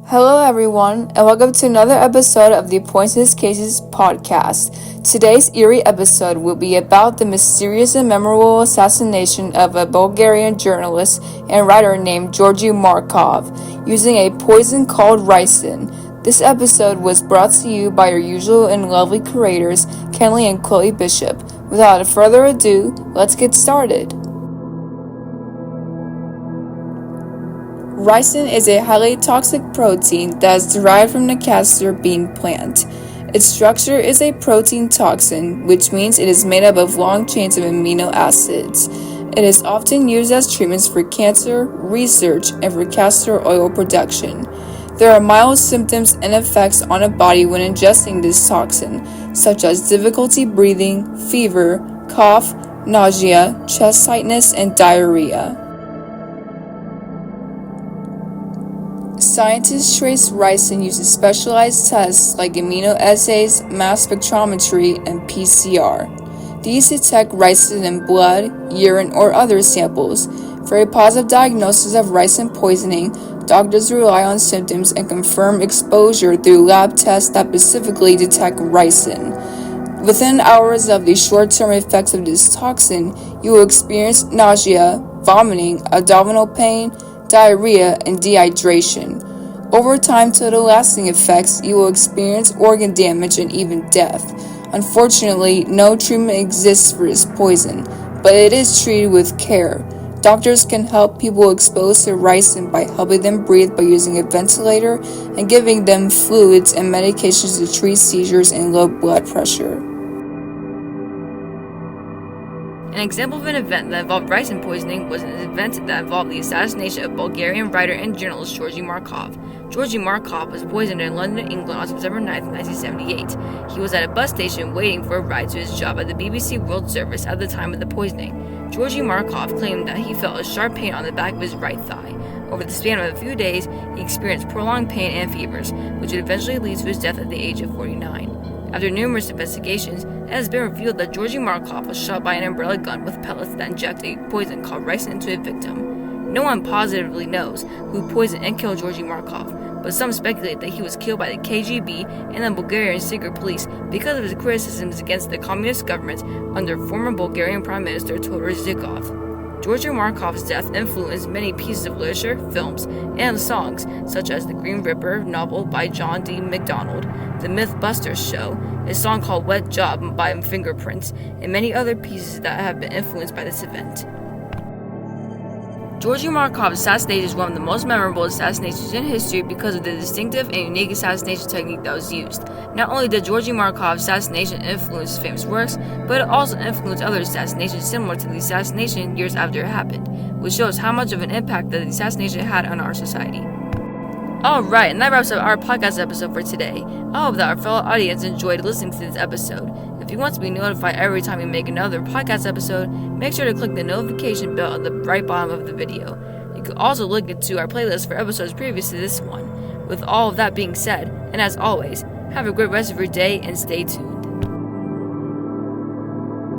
Hello, everyone, and welcome to another episode of the Pointless Cases podcast. Today's eerie episode will be about the mysterious and memorable assassination of a Bulgarian journalist and writer named Georgi Markov using a poison called Ricin. This episode was brought to you by your usual and lovely curators, Kenley and Chloe Bishop. Without further ado, let's get started. Ricin is a highly toxic protein that is derived from the castor bean plant. Its structure is a protein toxin, which means it is made up of long chains of amino acids. It is often used as treatments for cancer, research, and for castor oil production. There are mild symptoms and effects on a body when ingesting this toxin, such as difficulty breathing, fever, cough, nausea, chest tightness, and diarrhea. Scientists trace ricin using specialized tests like immunoassays, mass spectrometry, and PCR. These detect ricin in blood, urine, or other samples. For a positive diagnosis of ricin poisoning, doctors rely on symptoms and confirm exposure through lab tests that specifically detect ricin. Within hours of the short-term effects of this toxin, you will experience nausea, vomiting, abdominal pain, diarrhea, and dehydration. Over time to the lasting effects, you will experience organ damage and even death. Unfortunately, no treatment exists for this poison, but it is treated with care. Doctors can help people exposed to ricin by helping them breathe by using a ventilator and giving them fluids and medications to treat seizures and low blood pressure. An example of an event that involved ricin poisoning was an event that involved the assassination of Bulgarian writer and journalist Georgi Markov. Georgi Markov was poisoned in London, England on September 9, 1978. He was at a bus station waiting for a ride to his job at the BBC World Service at the time of the poisoning. Georgi Markov claimed that he felt a sharp pain on the back of his right thigh. Over the span of a few days, he experienced prolonged pain and fevers, which would eventually lead to his death at the age of 49. After numerous investigations, it has been revealed that Georgi Markov was shot by an umbrella gun with pellets that inject a poison called ricin into a victim. No one positively knows who poisoned and killed Georgi Markov, but some speculate that he was killed by the KGB and the Bulgarian secret police because of his criticisms against the communist government under former Bulgarian Prime Minister Todor Zhivkov. Georgi Markov's death influenced many pieces of literature, films, and songs, such as The Green Ripper novel by John D. MacDonald, The Mythbusters show, a song called Wet Job by Fingerprints, and many other pieces that have been influenced by this event. Georgi Markov's assassination is one of the most memorable assassinations in history because of the distinctive and unique assassination technique that was used. Not only did Georgi Markov's assassination influence his famous works, but it also influenced other assassinations similar to the assassination years after it happened, which shows how much of an impact that the assassination had on our society. Alright, and that wraps up our podcast episode for today. I hope that our fellow audience enjoyed listening to this episode. If you want to be notified every time we make another podcast episode, make sure to click the notification bell at the right bottom of the video. You can also link it to our playlist for episodes previous to this one. With all of that being said, and as always, have a great rest of your day and stay tuned.